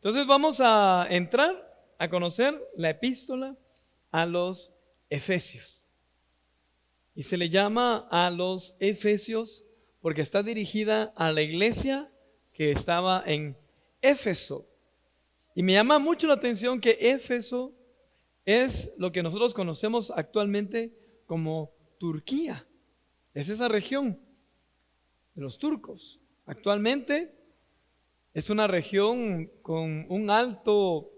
Entonces vamos a entrar a conocer la epístola a los Efesios. Y se le llama a los Efesios porque está dirigida a la iglesia que estaba en Éfeso. Y me llama mucho la atención que Éfeso es lo que nosotros conocemos actualmente como Turquía. Es esa región de los turcos. Actualmente es una región con un alto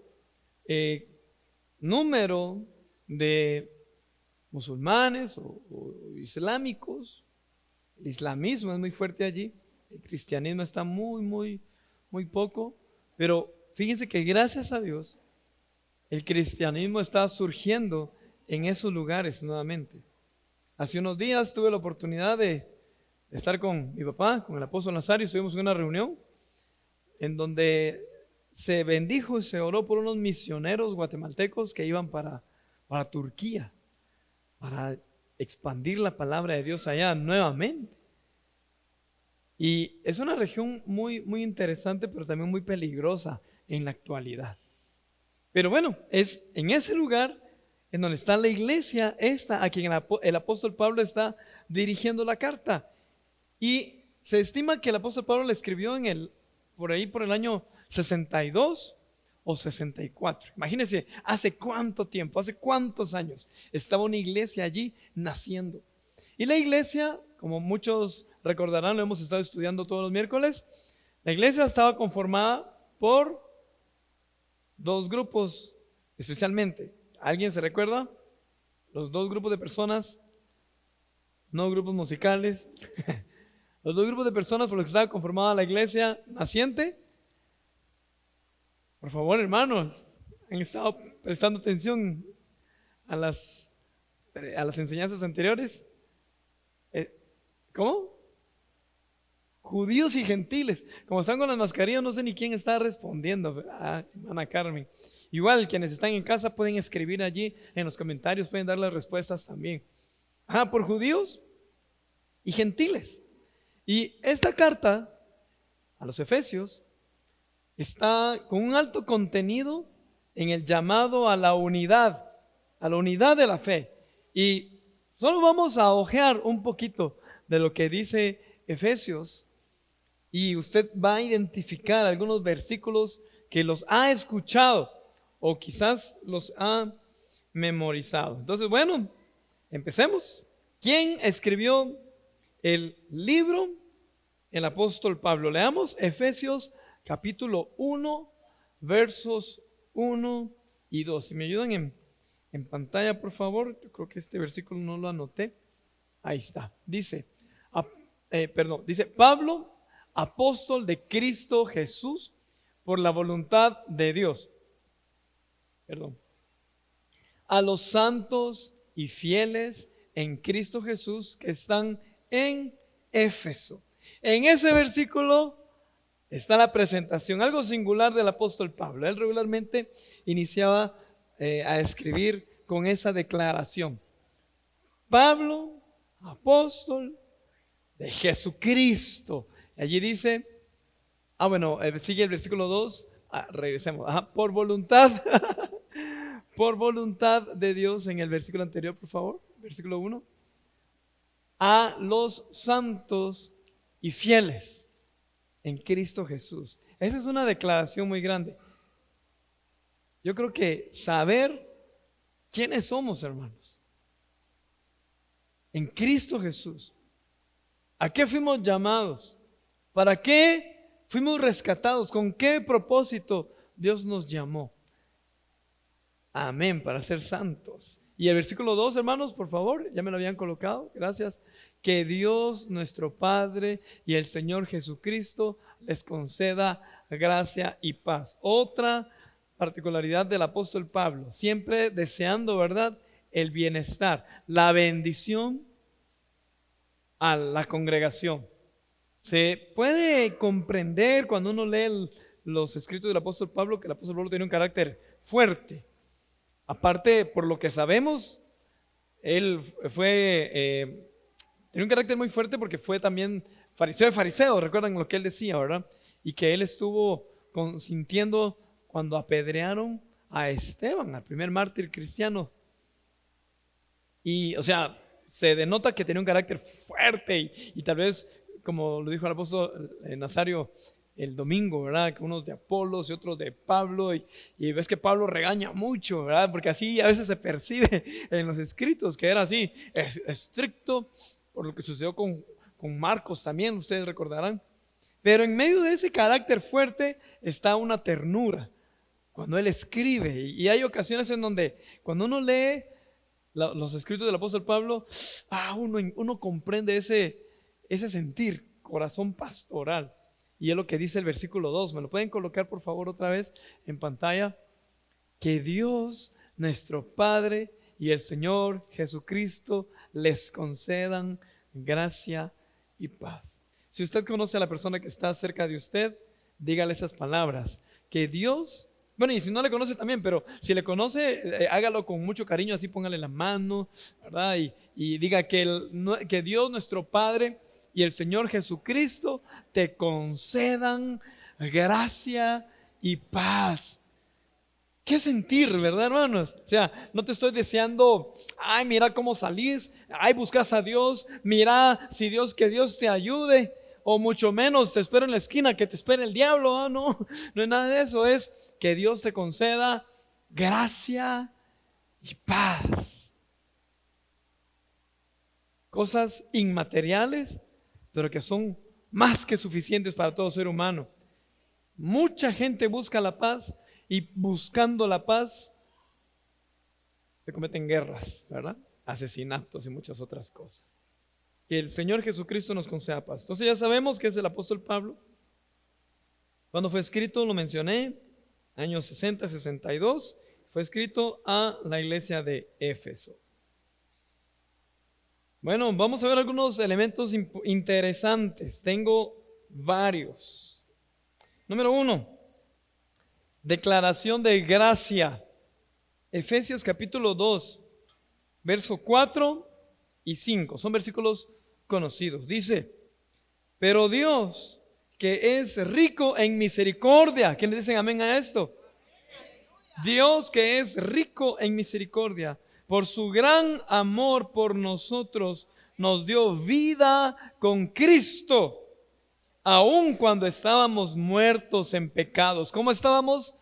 número de musulmanes o islámicos. El islamismo es muy fuerte allí. El cristianismo está muy poco. Pero fíjense que gracias a Dios el cristianismo está surgiendo en esos lugares nuevamente. Hace unos días tuve la oportunidad de estar con mi papá, con el apóstol Nazario. Estuvimos en una reunión en donde se bendijo y se oró por unos misioneros guatemaltecos que iban para Turquía, para expandir la palabra de Dios allá nuevamente. Y es una región muy interesante, pero también muy peligrosa en la actualidad. Pero bueno, es en ese lugar en donde está la iglesia esta a quien el apóstol Pablo está dirigiendo la carta. Y se estima que el apóstol Pablo le escribió por el año 62 o 64. Imagínense, hace cuánto tiempo, hace cuántos años estaba una iglesia allí naciendo. Y la iglesia, como muchos recordarán, lo hemos estado estudiando todos los miércoles, la iglesia estaba conformada por dos grupos, especialmente. ¿Alguien se recuerda? Los dos grupos de personas, no grupos musicales. Los dos grupos de personas por los que estaba conformada la iglesia naciente. Por favor, hermanos, han estado prestando atención a las enseñanzas anteriores. ¿Cómo? Judíos y gentiles. Como están con las mascarillas, no sé ni quién está respondiendo. Hermana Carmen. Igual, quienes están en casa pueden escribir allí en los comentarios, pueden dar las respuestas también. Por judíos y gentiles. Y esta carta a los Efesios está con un alto contenido en el llamado a la unidad de la fe. Y solo vamos a ojear un poquito de lo que dice Efesios. Y usted va a identificar algunos versículos que los ha escuchado o quizás los ha memorizado. Entonces, bueno, empecemos. ¿Quién escribió el libro? El apóstol Pablo. Leamos Efesios capítulo 1, versos 1 y 2. Si me ayudan en pantalla, por favor. Yo creo que este versículo no lo anoté. Ahí está. Dice Pablo, apóstol de Cristo Jesús, por la voluntad de Dios. A los santos y fieles en Cristo Jesús que están en Éfeso. En ese versículo está la presentación, algo singular del apóstol Pablo. Él regularmente iniciaba a escribir con esa declaración: Pablo, apóstol de Jesucristo. Y allí dice, sigue el versículo 2, regresemos, por voluntad, por voluntad de Dios, en el versículo anterior, por favor, versículo 1, a los santos y fieles en Cristo Jesús. Esa es una declaración muy grande. Yo creo que saber quiénes somos, hermanos, en Cristo Jesús. ¿A qué fuimos llamados? ¿Para qué fuimos rescatados? ¿Con qué propósito Dios nos llamó? Amén, para ser santos. Y el versículo 2, hermanos, por favor, ya me lo habían colocado, gracias. Que Dios nuestro Padre y el Señor Jesucristo les conceda gracia y paz. Otra particularidad del apóstol Pablo, siempre deseando, ¿verdad?, el bienestar, la bendición a la congregación. Se puede comprender cuando uno lee los escritos del apóstol Pablo que el apóstol Pablo tiene un carácter fuerte. Aparte, por lo que sabemos, él tenía un carácter muy fuerte porque fue también fariseo de fariseos. Recuerdan lo que él decía, ¿verdad? Y que él estuvo consintiendo cuando apedrearon a Esteban, al primer mártir cristiano. Y, o sea, se denota que tenía un carácter fuerte y tal vez, como lo dijo el apóstol Nazario el domingo, ¿verdad? Que unos de Apolos y otros de Pablo, y ves que Pablo regaña mucho, ¿verdad? Porque así a veces se percibe en los escritos que era así, estricto, por lo que sucedió con Marcos también, ustedes recordarán. Pero en medio de ese carácter fuerte está una ternura cuando él escribe, y hay ocasiones en donde cuando uno lee los escritos del apóstol Pablo, uno comprende ese sentir, corazón pastoral. Y es lo que dice el versículo 2. ¿Me lo pueden colocar por favor otra vez en pantalla? Que Dios, nuestro Padre y el Señor Jesucristo les concedan gracia y paz. Si usted conoce a la persona que está cerca de usted, dígale esas palabras. Que Dios, bueno, y si no le conoce también, pero si le conoce, hágalo con mucho cariño, así póngale la mano, ¿verdad? Y diga que Dios, nuestro Padre y el Señor Jesucristo te concedan gracia y paz. ¿Qué sentir, verdad, hermanos? O sea, no te estoy deseando, ay, mira cómo salís, ay, buscas a Dios, mira que Dios te ayude, o mucho menos te espero en la esquina, que te espere el diablo. No, no es nada de eso, es que Dios te conceda gracia y paz. Cosas inmateriales, pero que son más que suficientes para todo ser humano. Mucha gente busca la paz y buscando la paz se cometen guerras, ¿verdad? Asesinatos y muchas otras cosas. Que el Señor Jesucristo nos conceda paz. Entonces ya sabemos que es el apóstol Pablo. Cuando fue escrito, lo mencioné, años 60, 62, fue escrito a la iglesia de Éfeso. Bueno, vamos a ver algunos elementos interesantes. Tengo varios. Número 1, declaración de gracia. Efesios capítulo 2, verso 4 y 5. Son versículos conocidos. Dice, pero Dios, que es rico en misericordia. ¿Quién le dicen amén a esto? Dios, que es rico en misericordia, por su gran amor por nosotros, nos dio vida con Cristo, aun cuando estábamos muertos en pecados. ¿Cómo estábamos?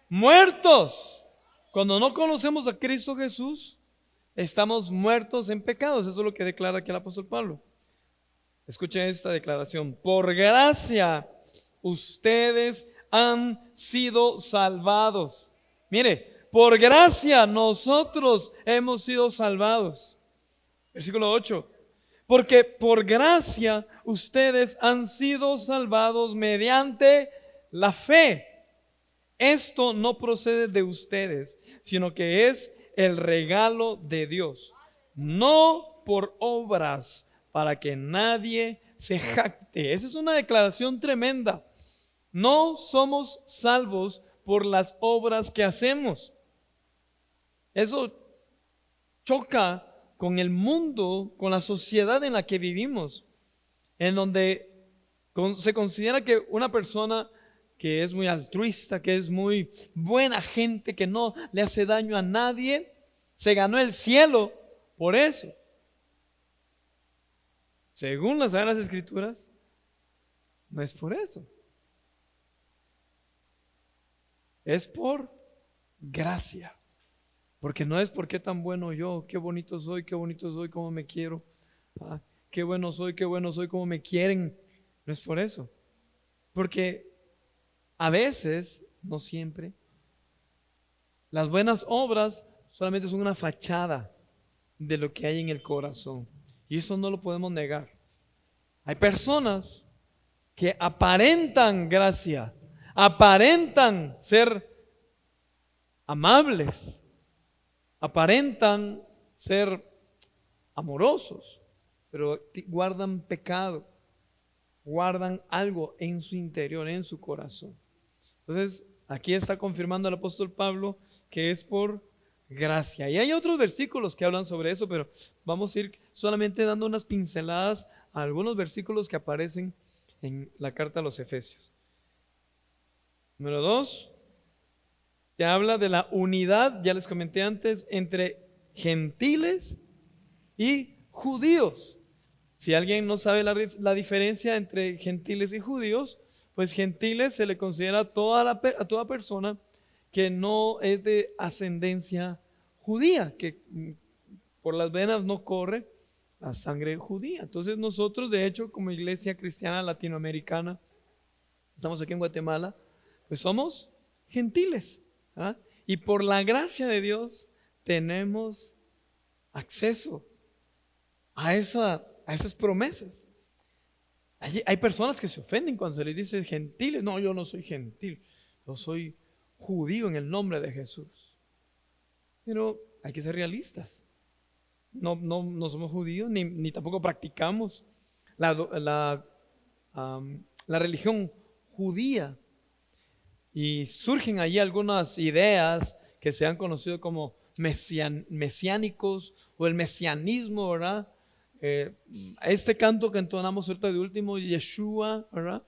Muertos. Cuando no conocemos a Cristo Jesús, estamos muertos en pecados. Eso es lo que declara aquí el apóstol Pablo. Escuchen esta declaración. Por gracia ustedes han sido salvados. Mire, por gracia nosotros hemos sido salvados. Versículo 8. Porque por gracia ustedes han sido salvados mediante la fe. Esto no procede de ustedes, sino que es el regalo de Dios, no por obras, para que nadie se jacte. Esa es una declaración tremenda. No somos salvos por las obras que hacemos. Eso choca con el mundo, con la sociedad en la que vivimos, en donde se considera que una persona que es muy altruista, que es muy buena gente, que no le hace daño a nadie, se ganó el cielo por eso. Según las Sagradas Escrituras, no es por eso. Es por gracia. Porque no es por qué tan bueno yo, qué bonito soy, cómo me quiero. Qué bueno soy, cómo me quieren. No es por eso. Porque a veces, no siempre, las buenas obras solamente son una fachada de lo que hay en el corazón. Y eso no lo podemos negar. Hay personas que aparentan gracia, aparentan ser amables, aparentan ser amorosos, pero guardan pecado, guardan algo en su interior, en su corazón. Entonces, aquí está confirmando el apóstol Pablo que es por gracia. Y hay otros versículos que hablan sobre eso, pero vamos a ir solamente dando unas pinceladas a algunos versículos que aparecen en la carta a los Efesios. Número 2, Se habla de la unidad, ya les comenté antes, entre gentiles y judíos. Si alguien no sabe la diferencia entre gentiles y judíos, pues gentiles se le considera a toda persona que no es de ascendencia judía, que por las venas no corre la sangre judía. Entonces nosotros, de hecho, como iglesia cristiana latinoamericana, estamos aquí en Guatemala, pues somos gentiles. ¿Ah? Y por la gracia de Dios tenemos acceso a esas promesas. Hay personas que se ofenden cuando se les dice gentiles. No, yo no soy gentil, yo soy judío en el nombre de Jesús. Pero hay que ser realistas. No somos judíos ni tampoco practicamos la religión judía. Y surgen allí algunas ideas que se han conocido como mesiánicos o el mesianismo, ¿verdad? Este canto que entonamos ahorita de último, Yeshua, ¿verdad?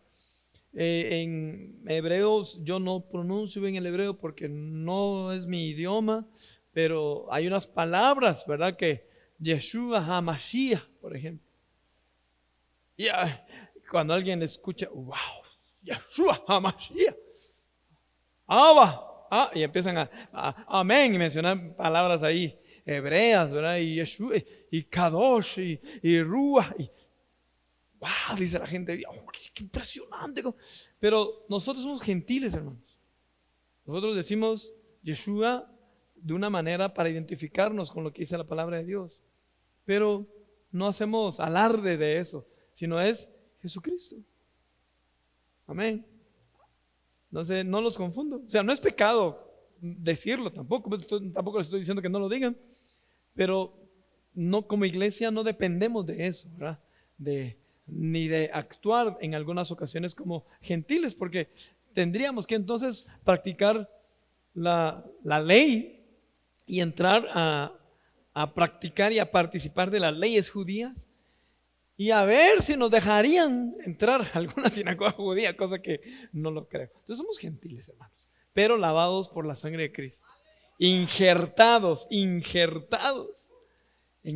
En hebreos, yo no pronuncio bien el hebreo porque no es mi idioma, pero hay unas palabras, ¿verdad? Que Yeshua HaMashiach, por ejemplo. Y cuando alguien escucha, wow, Yeshua HaMashiach, Abba, y empiezan a amén, y mencionan palabras ahí hebreas, ¿verdad? Y Yeshua, y Kadosh, y Ruach, y wow, dice la gente, oh, qué impresionante. Pero nosotros somos gentiles, hermanos. Nosotros decimos Yeshua de una manera para identificarnos con lo que dice la palabra de Dios. Pero no hacemos alarde de eso, sino es Jesucristo. Amén. Entonces no los confundo. O sea, no es pecado decirlo tampoco les estoy diciendo que no lo digan, pero no, como iglesia no dependemos de eso, ¿verdad? Ni de actuar en algunas ocasiones como gentiles, porque tendríamos que entonces practicar la ley y entrar a practicar y a participar de las leyes judías y a ver si nos dejarían entrar a alguna sinagoga judía, cosa que no lo creo. Entonces somos gentiles, hermanos, pero lavados por la sangre de Cristo, injertados en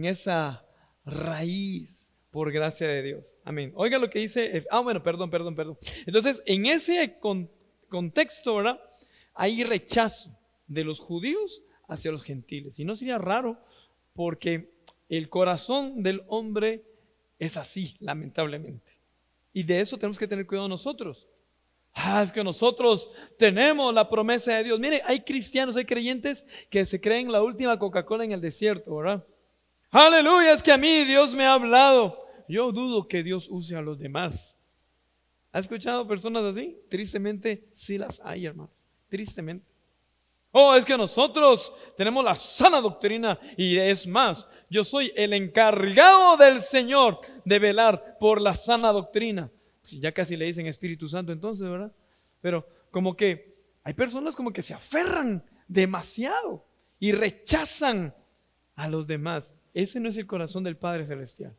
esa raíz por gracia de Dios. Amén. Oiga lo que dice, perdón. Entonces, en ese contexto, ¿verdad? Hay rechazo de los judíos hacia los gentiles. Y no sería raro, porque el corazón del hombre es así, lamentablemente. Y de eso tenemos que tener cuidado nosotros. Es que nosotros tenemos la promesa de Dios. Mire, hay cristianos, hay creyentes que se creen la última Coca-Cola en el desierto, ¿verdad? Aleluya, es que a mí Dios me ha hablado. Yo dudo que Dios use a los demás. ¿Has escuchado personas así? Tristemente sí las hay, hermano. Tristemente. Es que nosotros tenemos la sana doctrina, y es más, yo soy el encargado del Señor de velar por la sana doctrina. Ya casi le dicen Espíritu Santo entonces, ¿verdad? Pero como que hay personas como que se aferran demasiado y rechazan a los demás. Ese no es el corazón del Padre Celestial.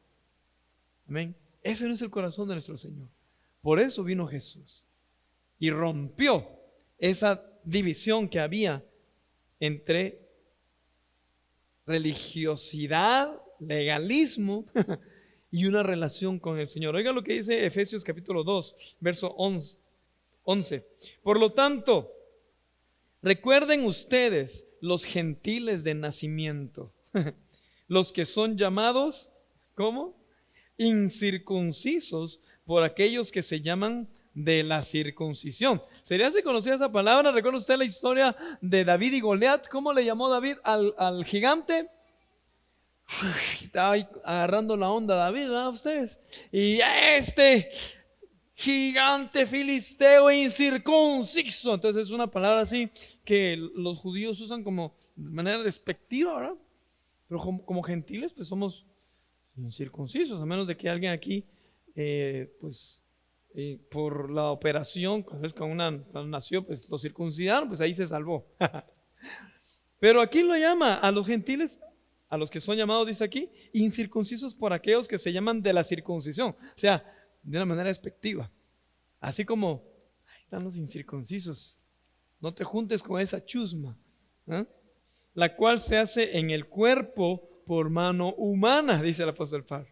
Amén. Ese no es el corazón de nuestro Señor. Por eso vino Jesús y rompió esa división que había entre religiosidad, legalismo y una relación con el Señor. Oiga lo que dice Efesios capítulo 2, verso 11. Por lo tanto, recuerden ustedes los gentiles de nacimiento, los que son llamados, ¿cómo? Incircuncisos por aquellos que se llaman de la circuncisión. ¿Sería si conocía esa palabra? ¿Recuerda usted la historia de David y Goliat? ¿Cómo le llamó David al gigante? Estaba ahí agarrando la onda David, ¿verdad ustedes? Y este gigante filisteo incircunciso. Entonces es una palabra así que los judíos usan como de manera despectiva, ¿verdad? Pero como gentiles pues somos incircuncisos, a menos de que alguien aquí por la operación, cuando nació, pues lo circuncidaron, pues ahí se salvó. Pero aquí lo llama a los gentiles, a los que son llamados, dice aquí, incircuncisos por aquellos que se llaman de la circuncisión. O sea, de una manera despectiva. Así como, ahí están los incircuncisos. No te juntes con esa chusma, ¿eh? La cual se hace en el cuerpo por mano humana, dice el apóstol Pablo.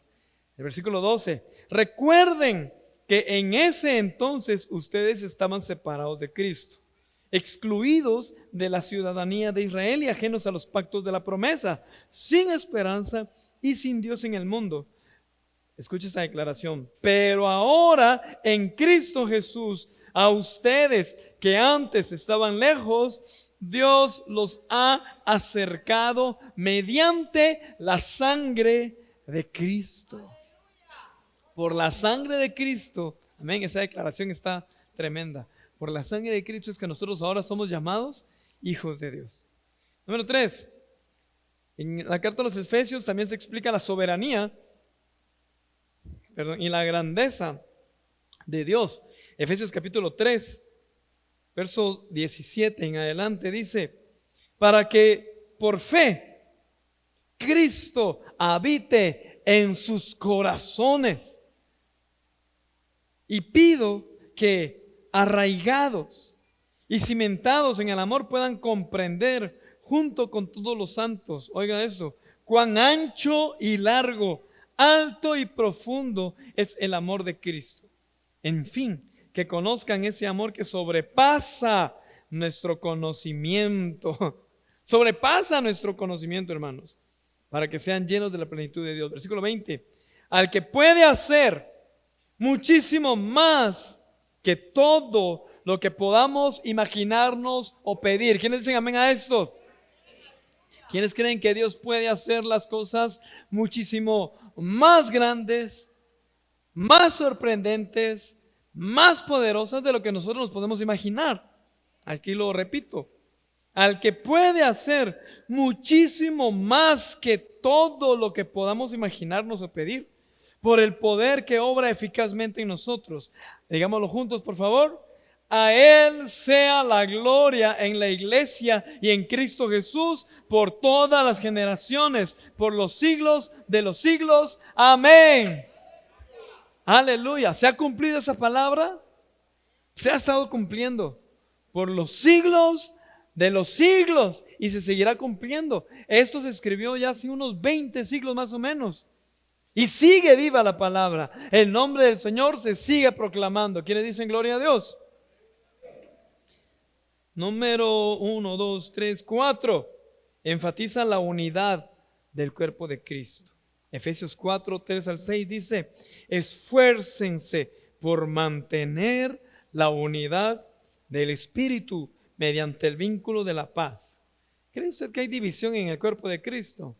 El versículo 12. Recuerden que en ese entonces ustedes estaban separados de Cristo, excluidos de la ciudadanía de Israel y ajenos a los pactos de la promesa, sin esperanza y sin Dios en el mundo. Escucha esta declaración. Pero ahora en Cristo Jesús, a ustedes que antes estaban lejos, Dios los ha acercado mediante la sangre de Cristo. Por la sangre de Cristo, amén, esa declaración está tremenda. Por la sangre de Cristo es que nosotros ahora somos llamados hijos de Dios. Número 3. En la carta a los Efesios también se explica la soberanía, y la grandeza de Dios. Efesios capítulo 3, verso 17 en adelante dice: para que por fe Cristo habite en sus corazones. Y pido que arraigados y cimentados en el amor puedan comprender junto con todos los santos, oiga eso, cuán ancho y largo, alto y profundo es el amor de Cristo. En fin, que conozcan ese amor que sobrepasa nuestro conocimiento. Sobrepasa nuestro conocimiento, hermanos, para que sean llenos de la plenitud de Dios. Versículo 20. Al que puede hacer muchísimo más que todo lo que podamos imaginarnos o pedir. ¿Quiénes dicen amén a esto? ¿Quiénes creen que Dios puede hacer las cosas muchísimo más grandes, más sorprendentes, más poderosas de lo que nosotros nos podemos imaginar? Aquí lo repito. Al que puede hacer muchísimo más que todo lo que podamos imaginarnos o pedir, por el poder que obra eficazmente en nosotros. Digámoslo juntos, por favor. A Él sea la gloria en la iglesia y en Cristo Jesús por todas las generaciones, por los siglos de los siglos. Amén. Aleluya. ¿Se ha cumplido esa palabra? Se ha estado cumpliendo por los siglos de los siglos y se seguirá cumpliendo. Esto se escribió ya hace unos 20 siglos más o menos. Y sigue viva la palabra. El nombre del Señor se sigue proclamando. ¿Quiénes dicen gloria a Dios? Número 1, 2, 3, 4. Enfatiza la unidad del cuerpo de Cristo. Efesios 4, 3 al 6 dice: esfuércense por mantener la unidad del Espíritu mediante el vínculo de la paz. ¿Cree usted que hay división en el cuerpo de Cristo?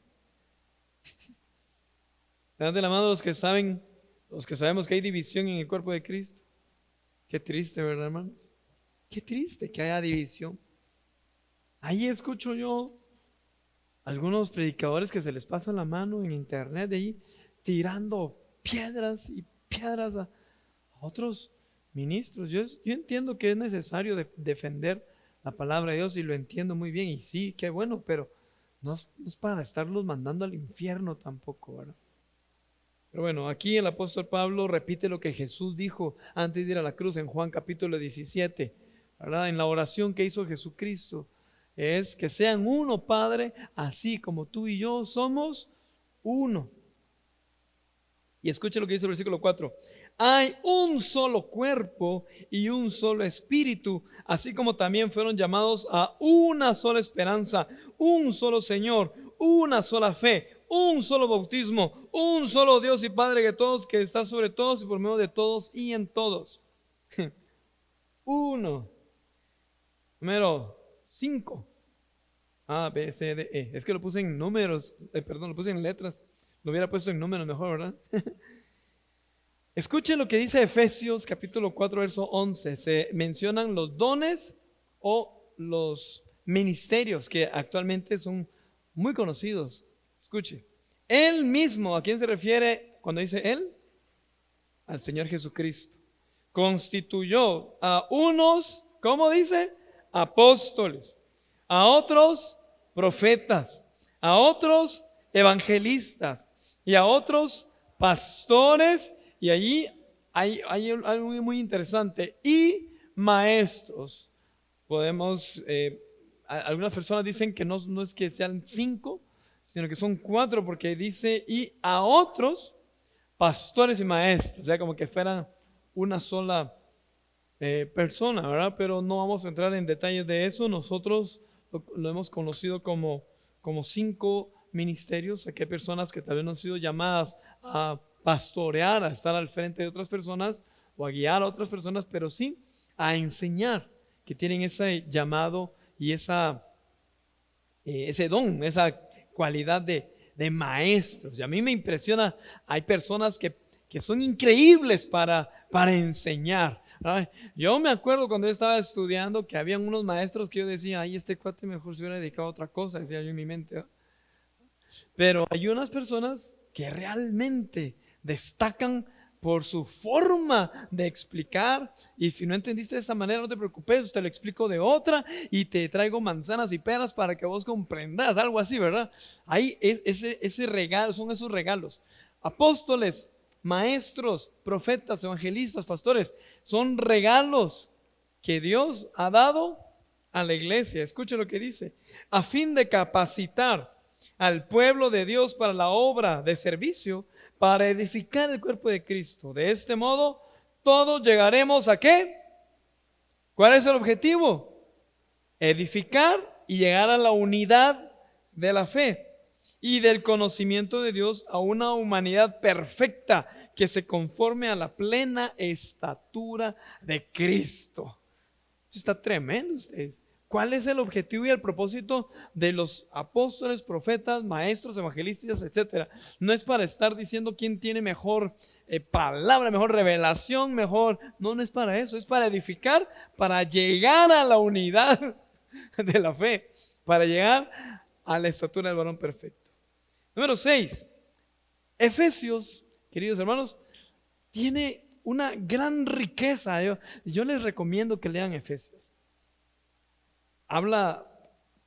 Levanten la mano los que saben, los que sabemos que hay división en el cuerpo de Cristo. Qué triste, ¿verdad, hermanos? Qué triste que haya división. Ahí escucho yo algunos predicadores que se les pasa la mano en internet de ahí tirando piedras y piedras a otros ministros. Yo entiendo que es necesario defender la palabra de Dios y lo entiendo muy bien. Y sí, qué bueno, pero no es para estarlos mandando al infierno tampoco, ¿verdad? Pero bueno, aquí el apóstol Pablo repite lo que Jesús dijo antes de ir a la cruz en Juan capítulo 17, ¿verdad? En la oración que hizo Jesucristo, es que sean uno, Padre, así como tú y yo somos uno. Y escuche lo que dice el versículo 4. Hay un solo cuerpo y un solo espíritu, así como también fueron llamados a una sola esperanza, un solo Señor, una sola fe, un solo bautismo, un solo Dios y Padre de todos, que está sobre todos y por medio de todos y en todos. Uno. Número 5. A, B, C, D, E. Es que lo puse en números, lo puse en letras. Lo hubiera puesto en números mejor, ¿verdad? Escuchen lo que dice Efesios capítulo 4, verso 11. Se mencionan los dones o los ministerios que actualmente son muy conocidos. Escuche. Él mismo, ¿a quién se refiere cuando dice Él? Al Señor Jesucristo. Constituyó a unos, ¿cómo dice? Apóstoles. A otros profetas. A otros evangelistas. Y a otros pastores. Y allí hay algo muy interesante. Y maestros podemos, algunas personas dicen que no es que sean 5, sino que son 4, porque dice, y a otros pastores y maestros, o sea, como que fueran una sola persona, ¿verdad? Pero no vamos a entrar en detalles de eso. Nosotros lo hemos conocido como 5 ministerios. Aquí hay personas que tal vez no han sido llamadas a pastorear, a estar al frente de otras personas o a guiar a otras personas, pero sí a enseñar, que tienen ese llamado y ese don, esa cualidad de maestros. Y a mí me impresiona, hay personas que son increíbles para enseñar. Ay, yo me acuerdo cuando yo estaba estudiando que habían unos maestros que yo decía, ay, este cuate mejor se hubiera dedicado a otra cosa, decía yo en mi mente, ¿no? Pero hay unas personas que realmente destacan por su forma de explicar, y si no entendiste de esa manera, no te preocupes, te lo explico de otra y te traigo manzanas y peras para que vos comprendas, algo así, ¿verdad? Ahí ese regalo, son esos regalos. Apóstoles, maestros, profetas, evangelistas, pastores, son regalos que Dios ha dado a la iglesia. Escucha lo que dice: a fin de capacitar al pueblo de Dios para la obra de servicio, para edificar el cuerpo de Cristo. De este modo, todos llegaremos ¿a qué? ¿Cuál es el objetivo? Edificar y llegar a la unidad de la fe y del conocimiento de Dios, a una humanidad perfecta que se conforme a la plena estatura de Cristo. Esto está tremendo, ustedes. ¿Cuál es el objetivo y el propósito de los apóstoles, profetas, maestros, evangelistas, etcétera? No es para estar diciendo quién tiene mejor palabra, mejor revelación, mejor. No es para eso. Es para edificar, para llegar a la unidad de la fe, para llegar a la estatura del varón perfecto. Número 6. Efesios, queridos hermanos, tiene una gran riqueza. Yo les recomiendo que lean Efesios. Habla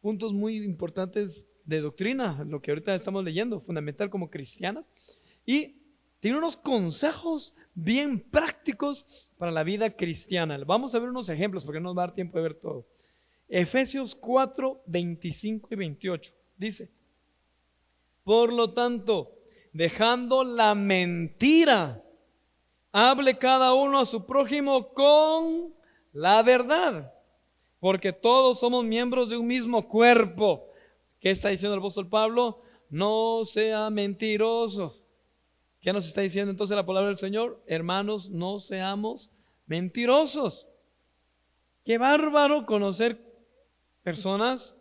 puntos muy importantes de doctrina, lo que ahorita estamos leyendo, fundamental como cristiana, y tiene unos consejos bien prácticos para la vida cristiana. Vamos a ver unos ejemplos porque no nos va a dar tiempo de ver todo. Efesios 4, 25 y 28 dice: por lo tanto, dejando la mentira, hable cada uno a su prójimo con la verdad, porque todos somos miembros de un mismo cuerpo. ¿Qué está diciendo el apóstol Pablo? No sea mentiroso. ¿Qué nos está diciendo entonces la palabra del Señor? Hermanos, no seamos mentirosos. Qué bárbaro conocer personas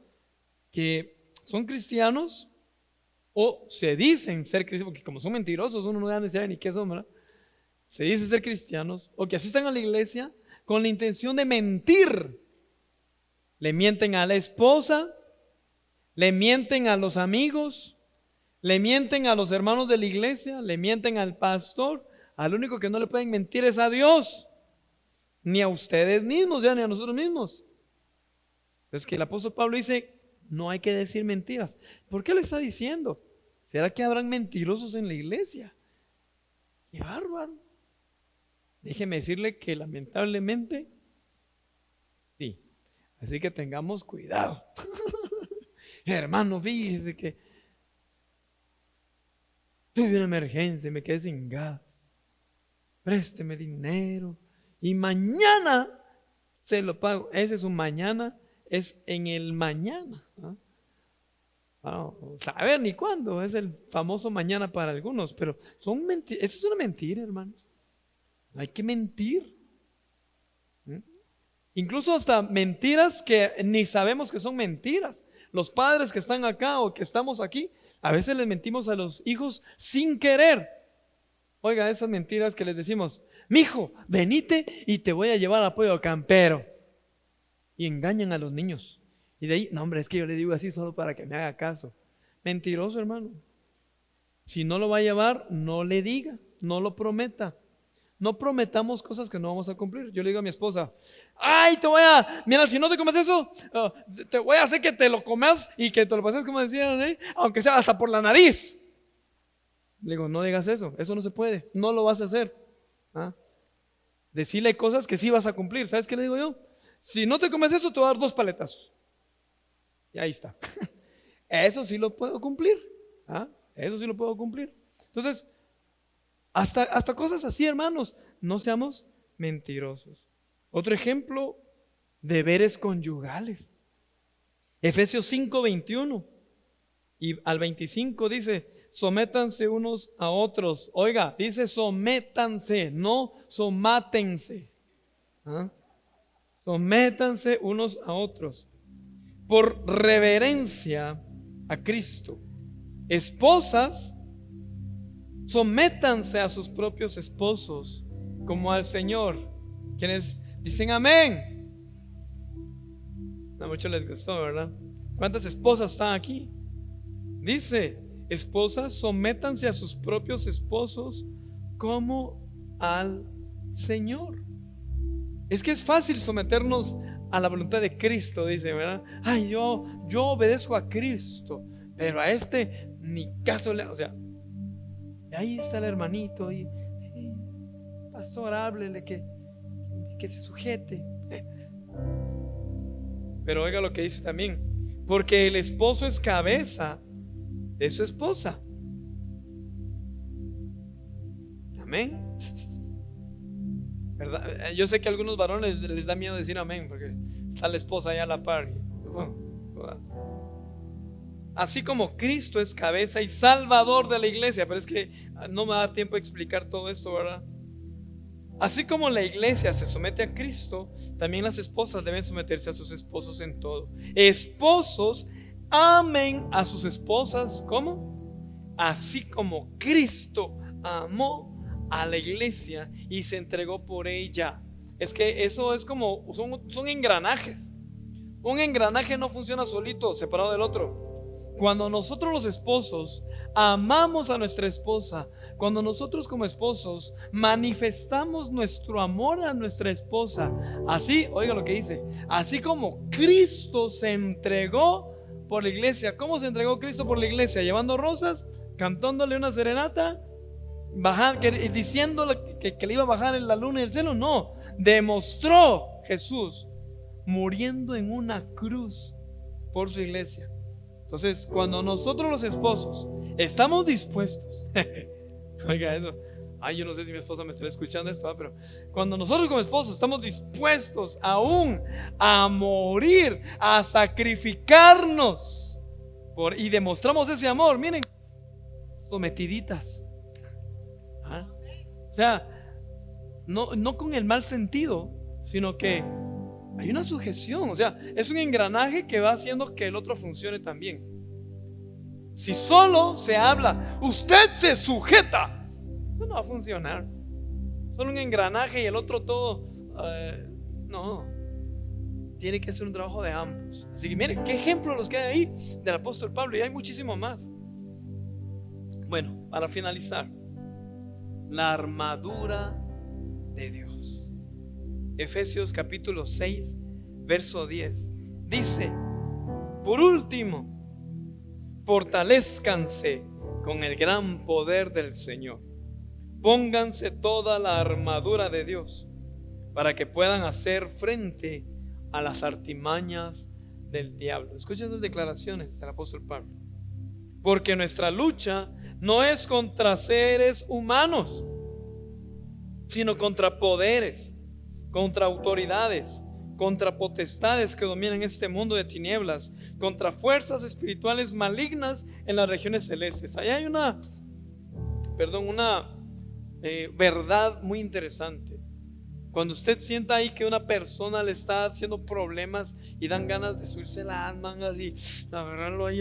que son cristianos o se dicen ser cristianos, porque como son mentirosos, uno no sabe ni qué son, ¿verdad? Se dicen ser cristianos, o que asistan a la iglesia con la intención de mentir. Le mienten a la esposa, le mienten a los amigos, le mienten a los hermanos de la iglesia, le mienten al pastor. Al único que no le pueden mentir es a Dios, ni a ustedes mismos, ya ni a nosotros mismos. Es que el apóstol Pablo dice: no hay que decir mentiras. ¿Por qué le está diciendo? ¿Será que habrán mentirosos en la iglesia? ¡Qué bárbaro! Déjeme decirle que lamentablemente sí. Así que tengamos cuidado. Hermano, fíjese que tuve una emergencia y me quedé sin gas. Présteme dinero y mañana se lo pago. Ese es un mañana, es en el mañana, ¿no? No saber ni cuándo, es el famoso mañana para algunos, pero son mentiras. Eso es una mentira, hermanos. No hay que mentir. Incluso hasta mentiras que ni sabemos que son mentiras. Los padres que están acá o que estamos aquí, a veces les mentimos a los hijos sin querer. Oiga, esas mentiras que les decimos: mijo, venite y te voy a llevar a Pollo Campero. Y engañan a los niños. Y de ahí, no hombre, es que yo le digo así solo para que me haga caso. Mentiroso, hermano. Si no lo va a llevar, no le diga, no lo prometa. No prometamos cosas que no vamos a cumplir. Yo le digo a mi esposa: ay, mira, si no te comes eso, te voy a hacer que te lo comas y que te lo pases, como decían, aunque sea hasta por la nariz. Le digo: no digas eso, eso no se puede, no lo vas a hacer. Decirle cosas que sí vas a cumplir. ¿Sabes qué le digo yo? si no te comes eso, te voy a dar 2 paletazos. Y ahí está. Eso sí lo puedo cumplir. Eso sí lo puedo cumplir. Entonces, hasta cosas así, hermanos, no seamos mentirosos. Otro ejemplo, deberes conyugales. Efesios 5:21 y al 25 dice: sométanse unos a otros. Oiga, dice sométanse, no somátense. Sométanse unos a otros por reverencia a Cristo. Esposas, sométanse a sus propios esposos como al Señor. Quienes dicen amén. A muchos les gustó, ¿verdad? ¿Cuántas esposas están aquí? Dice: esposas, sométanse a sus propios esposos como al Señor. Es que es fácil someternos a la voluntad de Cristo, dice, ¿verdad? Ay, yo obedezco a Cristo, pero a este ni caso le... O sea, ahí está el hermanito y pastor, háblele que se sujete. Pero oiga lo que dice también: porque el esposo es cabeza de su esposa. Amén. ¿Verdad? Yo sé que a algunos varones les da miedo decir amén porque está la esposa allá a la par. Así como Cristo es cabeza y salvador de la iglesia. Pero es que no me da tiempo de explicar todo esto, ¿verdad? Así como la iglesia se somete a Cristo, también las esposas deben someterse a sus esposos en todo. Esposos, amen a sus esposas. ¿Cómo? Así como Cristo amó a la iglesia y se entregó por ella. Es que eso es como, son engranajes. Un engranaje no funciona solito, separado del otro. Cuando nosotros los esposos amamos a nuestra esposa, cuando nosotros como esposos manifestamos nuestro amor a nuestra esposa, así, oiga lo que dice, así como Cristo se entregó por la iglesia. ¿Cómo se entregó Cristo por la iglesia? Llevando rosas, cantándole una serenata, diciéndole que le iba a bajar en la luna y el cielo. No, demostró Jesús muriendo en una cruz por su iglesia. Entonces, cuando nosotros los esposos estamos dispuestos oiga eso, yo no sé si mi esposa me estará escuchando esto, pero cuando nosotros como esposos estamos dispuestos aún a morir, a sacrificarnos y demostramos ese amor, miren, sometiditas. O sea, no con el mal sentido, sino que hay una sujeción. O sea, es un engranaje que va haciendo que el otro funcione también. Si solo se habla, usted se sujeta, eso no va a funcionar. Solo un engranaje y el otro todo. No, tiene que ser un trabajo de ambos. Así que miren, qué ejemplo los que hay ahí del apóstol Pablo, y hay muchísimo más. Bueno, para finalizar, la armadura de Dios. Efesios capítulo 6, verso 10 dice: por último, fortalezcanse con el gran poder del Señor. Pónganse toda la armadura de Dios para que puedan hacer frente a las artimañas del diablo. Escuchen esas declaraciones del apóstol Pablo. Porque nuestra lucha no es contra seres humanos, sino contra poderes, contra autoridades, contra potestades que dominan este mundo de tinieblas, contra fuerzas espirituales malignas en las regiones celestes. Allá hay una verdad muy interesante. Cuando usted sienta ahí que una persona le está haciendo problemas y dan ganas de subirse las mangas y agarrarlo ahí,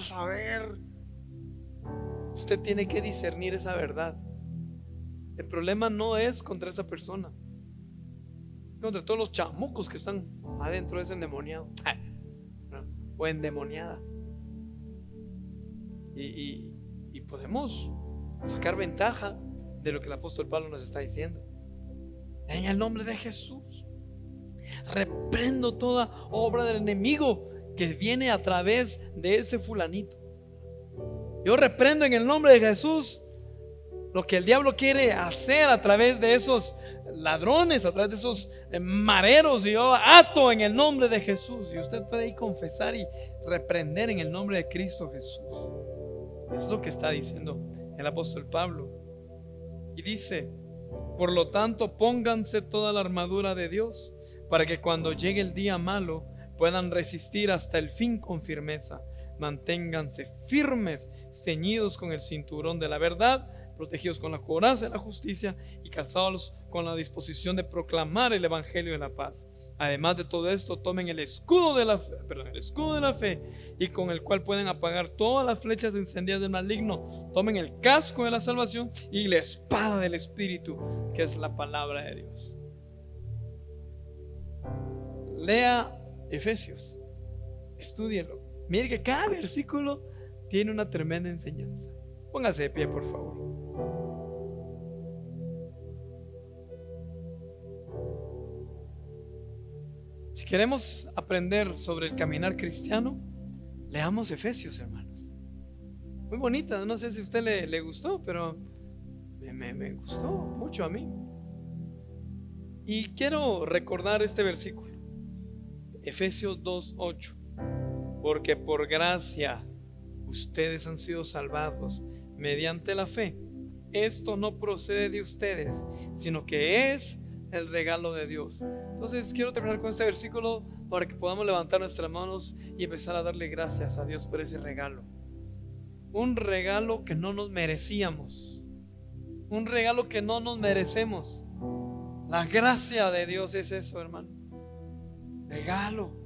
saber, usted tiene que discernir esa verdad. El problema no es contra esa persona, contra todos los chamucos que están adentro de ese endemoniado o endemoniada. Y podemos sacar ventaja de lo que el apóstol Pablo nos está diciendo. En el nombre de Jesús, reprendo toda obra del enemigo que viene a través de ese fulanito. Yo reprendo en el nombre de Jesús lo que el diablo quiere hacer a través de esos ladrones, a través de esos mareros. Y yo ato en el nombre de Jesús. Y usted puede ir confesar y reprender en el nombre de Cristo Jesús. Es lo que está diciendo el apóstol Pablo. Y dice: por lo tanto, pónganse toda la armadura de Dios, para que cuando llegue el día malo puedan resistir hasta el fin con firmeza. Manténganse firmes, ceñidos con el cinturón de la verdad, protegidos con la coraza de la justicia y calzados con la disposición de proclamar el evangelio de la paz. Además de todo esto, tomen el escudo de la fe, y con el cual pueden apagar todas las flechas encendidas del maligno. Tomen el casco de la salvación y la espada del Espíritu, que es la palabra de Dios. Lea Efesios, estúdielo. Mire que cada versículo tiene una tremenda enseñanza. Póngase de pie, por favor. Si queremos aprender sobre el caminar cristiano, leamos Efesios, hermanos. Muy bonita, no sé si a usted le gustó, pero me gustó mucho a mí. Y quiero recordar este versículo, Efesios 2:8. Porque por gracia ustedes han sido salvados mediante la fe. Esto no procede de ustedes, sino que es el regalo de Dios. Entonces quiero terminar con este versículo para que podamos levantar nuestras manos y empezar a darle gracias a Dios por ese regalo. Un regalo que no nos merecíamos, un regalo que no nos merecemos. La gracia de Dios es eso, hermano. Regalo,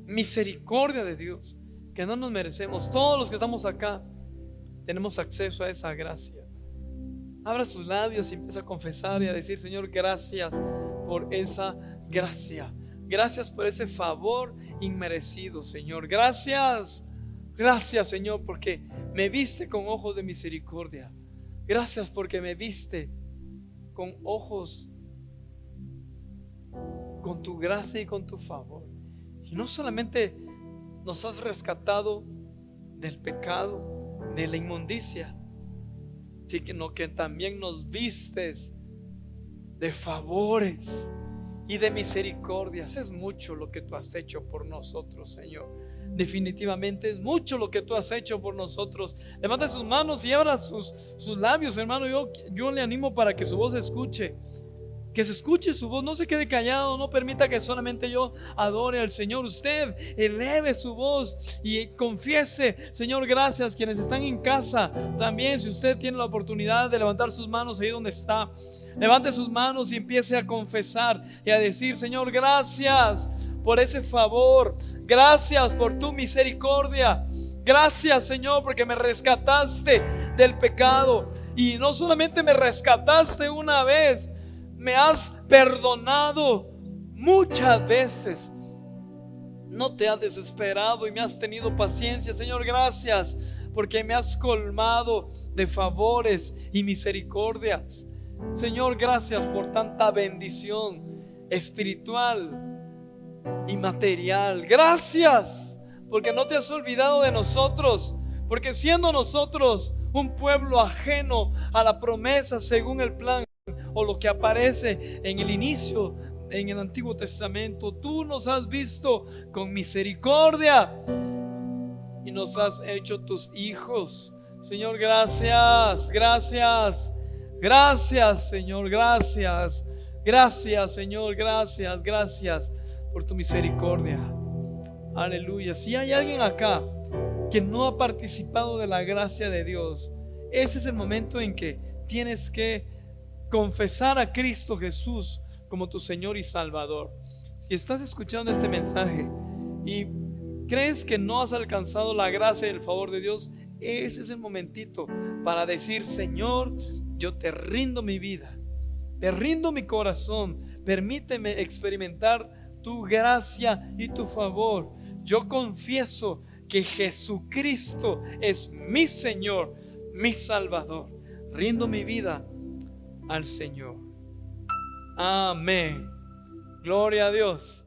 misericordia de Dios que no nos merecemos. Todos los que estamos acá tenemos acceso a esa gracia. Abra sus labios y empieza a confesar y a decir: Señor, gracias por esa gracia. Gracias por ese favor inmerecido, Señor. Gracias, gracias, Señor, porque me viste con ojos de misericordia. Gracias porque me viste con ojos, con tu gracia y con tu favor. Y no solamente nos has rescatado del pecado, de la inmundicia, sino que también nos vistes de favores y de misericordias. Es mucho lo que tú has hecho por nosotros, Señor. Definitivamente es mucho lo que tú has hecho por nosotros. Levanta sus manos y abra sus labios, hermano. Yo le animo para que su voz se escuche. Que se escuche su voz, no se quede callado, no permita que solamente yo adore al Señor. Usted eleve su voz y confiese: Señor, gracias. Quienes están en casa también, si usted tiene la oportunidad de levantar sus manos ahí donde está, levante sus manos y empiece a confesar y a decir: Señor, gracias por ese favor, gracias por tu misericordia. Gracias, Señor, porque me rescataste del pecado. Y no solamente me rescataste una vez, me has perdonado muchas veces. No te has desesperado y me has tenido paciencia. Señor, gracias porque me has colmado de favores y misericordias. Señor, gracias por tanta bendición espiritual y material. Gracias porque no te has olvidado de nosotros, porque siendo nosotros un pueblo ajeno a la promesa según el plan o lo que aparece en el inicio, en el Antiguo Testamento, tú nos has visto con misericordia y nos has hecho tus hijos. Señor, gracias, gracias, gracias, Señor, gracias, gracias, Señor, gracias, gracias por tu misericordia. Aleluya. Si hay alguien acá que no ha participado de la gracia de Dios, ese es el momento en que tienes que confesar a Cristo Jesús como tu Señor y Salvador. Si estás escuchando este mensaje y crees que no has alcanzado la gracia y el favor de Dios, ese es el momentito para decir: Señor, yo te rindo mi vida, te rindo mi corazón, permíteme experimentar tu gracia y tu favor. Yo confieso que Jesucristo es mi Señor, mi Salvador. Rindo mi vida al Señor. Amén. Gloria a Dios.